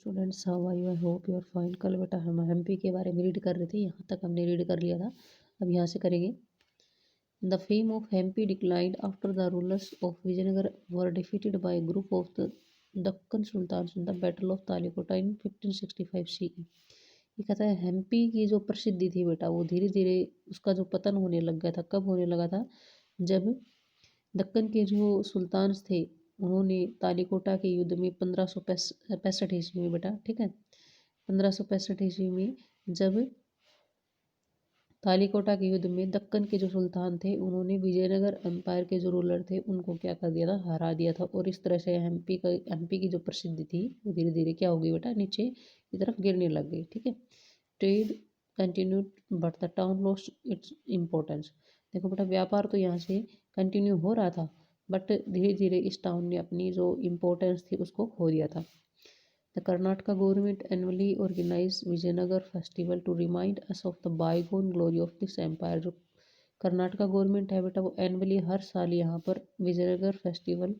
Students, how are you? I hope you are fine. कल बेटा हम एमपी के बारे में रीड कर रहे थे, यहाँ तक हमने रीड कर लिया था। अब यहाँ से करेंगे। The fame of Hampi declined after the rulers of Vijayanagar were defeated by a group of the Deccan sultans in the battle of Talikota in 1565 CE। ये कहता है एमपी की जो प्रसिद्धि थी बेटा, वो धीरे धीरे उसका जो पतन होने लग गया था। कब होने लगा था? जब दक्कन के जो सुल्तान थे, उन्होंने तालिकोटा के युद्ध में 1565 ईस्वी में बेटा, ठीक है, 1565 ईस्वी में जब तालिकोटा के युद्ध में दक्कन के जो सुल्तान थे, उन्होंने विजयनगर एम्पायर के जो रूलर थे उनको क्या कर दिया था? हरा दिया था। और इस तरह से एमपी की जो प्रसिद्धि थी वो धीरे धीरे क्या हो गई बेटा? नीचे की तरफ गिरने लग गई। ठीक है। Trade continued but the town lost its importance. देखो बेटा, व्यापार तो यहाँ से कंटिन्यू हो रहा था, बट धीरे धीरे इस टाउन ने अपनी जो इम्पोर्टेंस थी उसको खो दिया था। The Karnataka government annually organise Vijayanagara festival to remind us of the bygone glory of this empire. जो कर्नाटका गवर्नमेंट है बेटा, वो एनुअली हर साल यहाँ पर विजयनगर फेस्टिवल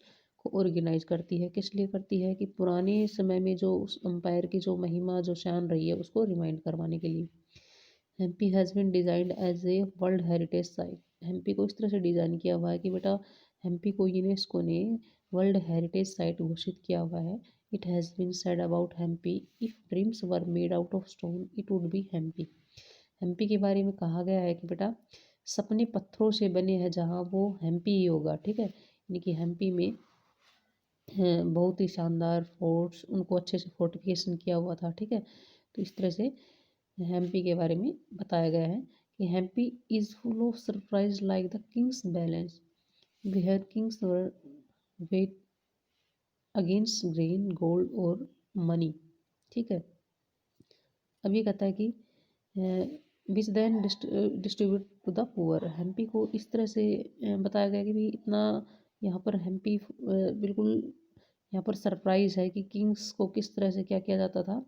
को ऑर्गेनाइज करती है। किस लिए करती है? कि पुराने समय में जो उस एम्पायर की जो महिमा, जो शान रही है, उसको रिमाइंड करवाने के लिए। Hampi has been designed as a world heritage site. Hampi को इस तरह से डिज़ाइन किया हुआ है कि बेटा, एमपी को यूनेस्को ने वर्ल्ड हेरिटेज साइट घोषित किया हुआ है। It has been said about Hampi, if dreams were made out of stone it would be Hampi. Hampi के बारे में कहा गया है कि बेटा, सपने पत्थरों से बने हैं जहाँ, वो एमपी ही होगा। ठीक है। यानी कि एमपी में बहुत ही शानदार फोर्ट्स, उनको अच्छे से फोर्टिफिकेशन किया हुआ था। ठीक है। तो इस तरह से एमपी के बारे में बताया गया है कि Hampi is full of surprise like the kings balance where kings were weight against grain, gold और मनी। ठीक है। अब ये कहता है कि which then distribute to the poor. Hampi को इस तरह से बताया गया कि भाई इतना यहाँ पर एमपी बिल्कुल यहाँ पर सरप्राइज है कि किंग्स को किस तरह से क्या किया जाता था,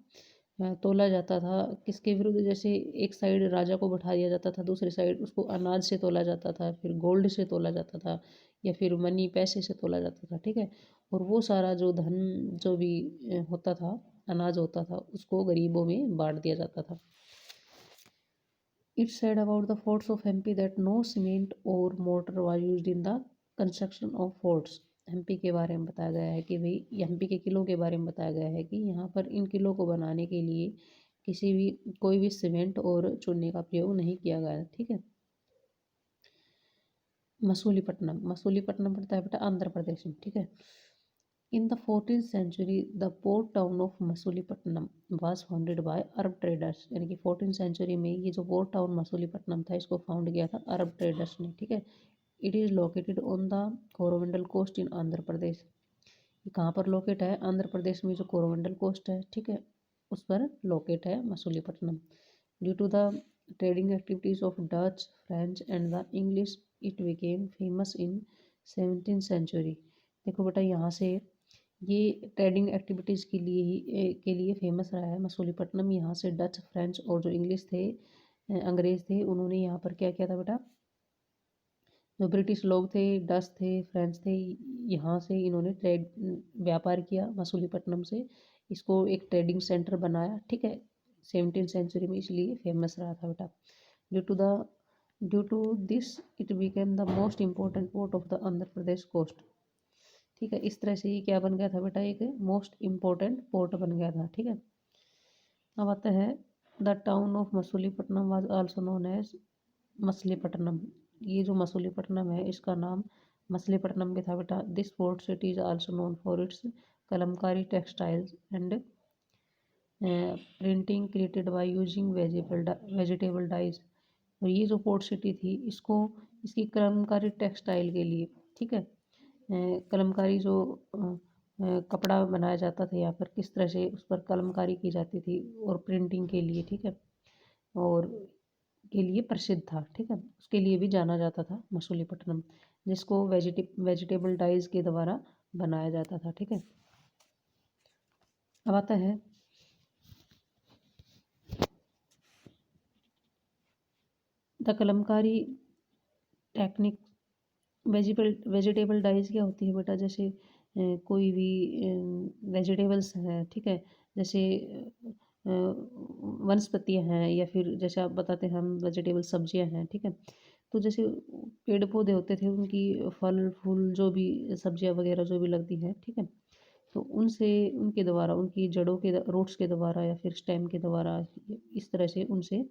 तोला जाता था। किसके विरुद्ध? जैसे एक साइड राजा को बैठा दिया जाता था, दूसरी साइड उसको अनाज से तोला जाता था, फिर गोल्ड से तोला जाता था, या फिर मनी, पैसे से तोला जाता था। ठीक है। और वो सारा जो धन, जो भी होता था, अनाज होता था, उसको गरीबों में बांट दिया जाता था। It said about the forts of MP that no cement or mortar was used in the construction of forts. MP के बारे में बताया गया है कि भाई, एमपी के किलों के बारे में बताया गया है कि यहाँ पर इन किलों को बनाने के लिए किसी भी कोई भी सीमेंट और चूने का प्रयोग नहीं किया गया। ठीक है। मसूलीपट्टनम, मसूलीपट्टनम पड़ता है बेटा आंध्र प्रदेश में। ठीक है। In the 14th century the port town of Masulipatnam was founded by Arab traders. यानी कि 14th century में ये जो पोर्ट टाउन मसूलीपट्टनम था, इसको फाउंड किया था अरब ट्रेडर्स ने। ठीक है। It is located on the Coromandel coast in Andhra Pradesh. ये कहाँ पर लोकेट है? आंध्र प्रदेश में जो कोरोमंडल कोस्ट है, ठीक है, उस पर लोकेट है Masulipatnam. Due to the trading activities of Dutch, French and the English, it became famous in 17th century। देखो बेटा, यहाँ से ये ट्रेडिंग एक्टिविटीज़ के लिए फेमस रहा है मसूलीपट्टनम। यहाँ से डच, फ्रेंच और जो इंग्लिश थे, अंग्रेज़ थे, उन्होंने यहाँ पर क्या किया था बेटा? जो ब्रिटिश लोग थे, डच थे, फ्रेंच थे, यहाँ से इन्होंने ट्रेड व्यापार किया मसूलीपट्टनम से। इसको एक ट्रेडिंग सेंटर बनाया। ठीक है। 17th century में, इसलिए फेमस रहा था बेटा। Due to the due to this it became the most important port of the Andhra Pradesh coast. ठीक है। इस तरह से ये क्या बन गया था बेटा? एक मोस्ट इम्पोर्टेंट पोर्ट बन गया था। ठीक है। अब आता है the town of Masulipatnam was also known as Machilipatnam. ये जो मसूलीपट्टनम है, इसका नाम मछलीपट्टनम भी था बेटा। This port city is also known for its kalamkari textiles and printing created by using vegetable dyes. और ये जो पोर्ट सिटी थी, इसको इसकी कलमकारी टेक्सटाइल के लिए, ठीक है, कलमकारी जो कपड़ा बनाया जाता था यहाँ पर, किस तरह से उस पर कलमकारी की जाती थी, और प्रिंटिंग के लिए, ठीक है, और के लिए प्रसिद्ध था। ठीक है। उसके लिए भी जाना जाता था मसूलीपट्टनम, जिसको वेजिटेबल डाइज के द्वारा बनाया जाता था। ठीक है। अब आता है the kalamkari technique. Vegetable dyes क्या होती है बेटा? जैसे कोई भी वेजिटेबल्स है, ठीक है, जैसे वनस्पतियाँ हैं, या फिर जैसे आप बताते हैं हम वेजिटेबल सब्जियाँ हैं, ठीक है। तो जैसे पेड़ पौधे होते थे, उनकी फल फूल जो भी सब्जियाँ वगैरह जो भी लगती हैं, ठीक है। तो उनसे, उनके द्वारा, उनकी जड़ों के रूट्स के द्वारा या फिर स्टेम के द्वारा, इस तरह से उनसे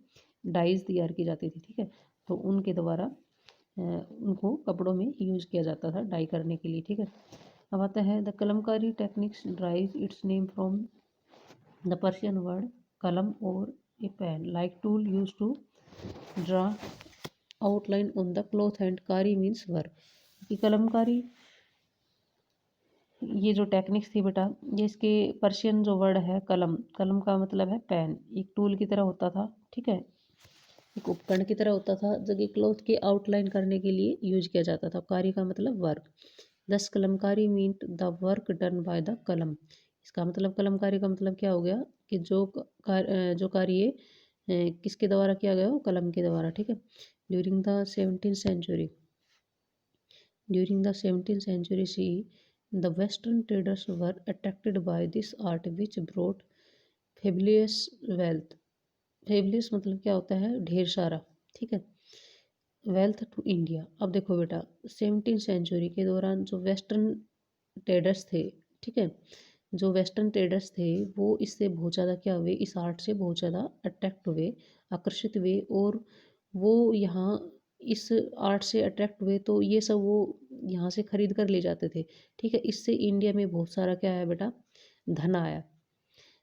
डाइज तैयार की जाती थी, ठीक है। तो उनके द्वारा उनको कपड़ों में यूज़ किया जाता था डाई करने के लिए, ठीक है। अब आता है the Kalamkari techniques drive its name from the Persian word कलम और a pen like tool use to draw outline on the cloth and कारी मीन्स वर्क। कि कलमकारी, ये जो टेक्निक्स थी बेटा, ये इसके पर्शियन जो वर्ड है कलम, कलम का मतलब है पेन, एक टूल की तरह होता था, ठीक है, एक उपकरण की तरह होता था जो कि क्लॉथ के आउटलाइन करने के लिए यूज किया जाता था। कारी का मतलब work. Thus kalamkari meet the work done by the kalam. इसका मतलब, कलमकारी का मतलब क्या हो गया कि जो कार्य किसके द्वारा किया गया हो, कलम के द्वारा, ठीक है। During the 17th century, during the 17th century CE, the Western traders were attracted by this art which brought fabulous wealth. फेबलियस मतलब क्या होता है, ढेर सारा, ठीक है, वेल्थ टू इंडिया। अब देखो बेटा, 17th सेंचुरी के दौरान जो वेस्टर्न ट्रेडर्स थे, ठीक है, जो वेस्टर्न ट्रेडर्स थे वो इससे बहुत ज़्यादा क्या हुए, इस आर्ट से बहुत ज़्यादा अट्रैक्ट हुए, आकर्षित हुए, और वो यहाँ इस आर्ट से अट्रैक्ट हुए तो ये सब वो यहाँ से खरीद कर ले जाते थे, ठीक है। इससे इंडिया में बहुत सारा क्या है बेटा, धन आया।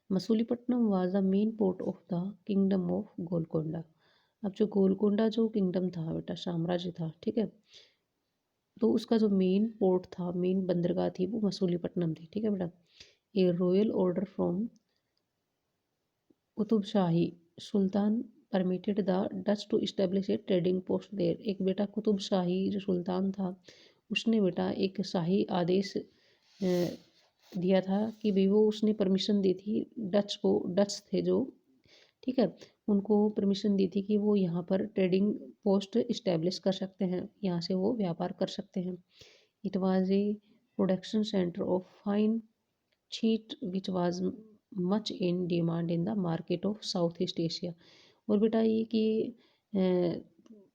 Masulipatnam was the main port of the kingdom of Golconda. अब जो गोलकोंडा जो किंगडम था बेटा, साम्राज्य था, ठीक है, तो उसका जो मेन पोर्ट था, मेन बंदरगाह थी, वो मसूलीपट्टनम थी, ठीक है बेटा। A royal order from Qutb Shahi sultan permitted the Dutch to establish a trading post there. एक बेटा कुतुब शाही जो सुल्तान था, उसने बेटा एक शाही आदेश दिया था कि भाई, वो उसने परमिशन दी थी डच को, डच थे जो, ठीक है, उनको परमिशन दी थी कि वो यहाँ पर ट्रेडिंग पोस्ट इस्टेब्लिश कर सकते हैं, यहाँ से वो व्यापार कर सकते हैं। It was a production centre of fine छीट which was much in demand in the market of South East Asia. और बेटा ये कि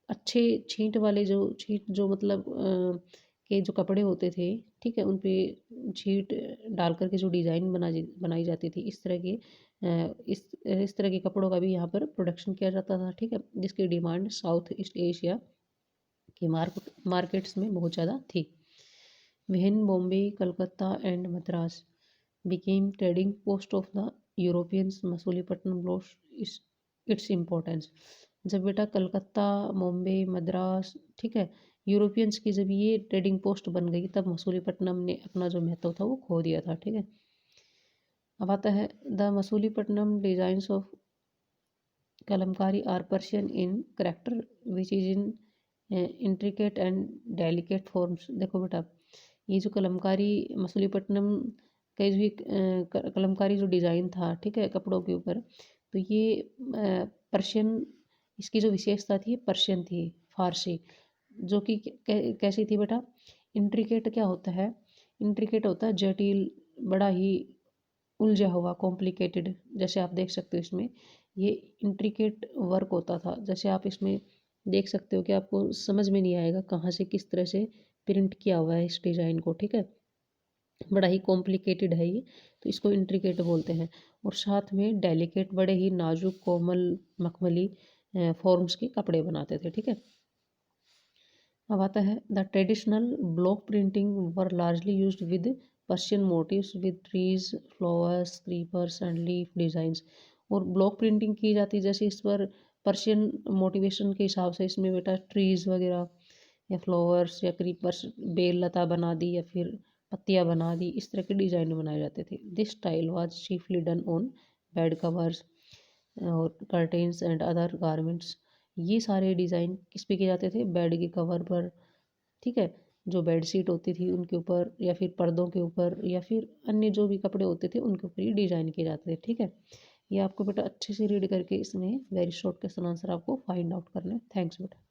अच्छे छींट वाले जो, छींट जो मतलब के जो कपड़े होते थे, ठीक है, उन पे छींट डाल कर के जो डिज़ाइन बनाई जाती थी, इस तरह के इस तरह के कपड़ों का भी यहाँ पर प्रोडक्शन किया जाता था, ठीक है, जिसकी डिमांड साउथ ईस्ट एशिया की मार्केट्स में बहुत ज़्यादा थी। When Bombay, Calcutta and Madras became trading post of the Europeans, Masulipatnam lost its importance। जब बेटा कलकत्ता, बॉम्बे, मद्रास, ठीक है, यूरोपियंस की जब ये ट्रेडिंग पोस्ट बन गई, तब मसूलीपट्टनम ने अपना जो महत्व था वो खो दिया था, ठीक है। अब आता है the Masulipatnam designs of kalamkari are Persian in character which is in intricate and delicate forms. देखो बेटा, ये जो कलमकारी मसूलीपट्टनम का जो कलमकारी जो डिज़ाइन था, ठीक है, कपड़ों के ऊपर, तो ये पर्शियन, इसकी जो विशेषता थी पर्शियन थी, फारसी, जो कि कैसी थी बेटा, इंट्रिकेट क्या होता है, इंट्रिकेट होता है जटिल, बड़ा ही उलझा हुआ, कॉम्प्लिकेटेड, जैसे आप देख सकते हो इसमें ये इंट्रिकेट वर्क होता था। जैसे आप इसमें देख सकते हो कि आपको समझ में नहीं आएगा कहाँ से किस तरह से प्रिंट किया हुआ है इस डिज़ाइन को, ठीक है, बड़ा ही कॉम्प्लिकेटेड है ये, तो इसको इंट्रिकेट बोलते हैं। और साथ में डेलिकेट, बड़े ही नाजुक, कोमल, मखमली फॉर्म्स के कपड़े बनाते थे, ठीक है। अब आता है the traditional block printing were largely used with Persian motifs with trees, flowers, creepers and leaf designs. और ब्लॉक प्रिंटिंग की जाती है, जैसे इस पर पर्शियन मोटिवेशन के हिसाब से इसमें बेटा ट्रीज वगैरह या फ्लावर्स या क्रीपर्स, बेल लता बना दी या फिर पत्तियाँ बना दी, इस तरह के डिज़ाइन बनाए जाते थे। This style was chiefly done on bed covers और कर्टेन्स एंड अदर गारमेंट्स। ये सारे डिज़ाइन किस पे किए जाते थे, बेड के कवर पर, ठीक है, जो बेड शीट होती थी उनके ऊपर, या फिर पर्दों के ऊपर, या फिर अन्य जो भी कपड़े होते थे उनके ऊपर ही डिज़ाइन किए जाते थे, ठीक है। ये आपको बेटा अच्छे से रीड करके इसमें वेरी शॉर्ट क्वेश्चन आंसर आपको फाइंड आउट करना है। थैंक्स बेटा।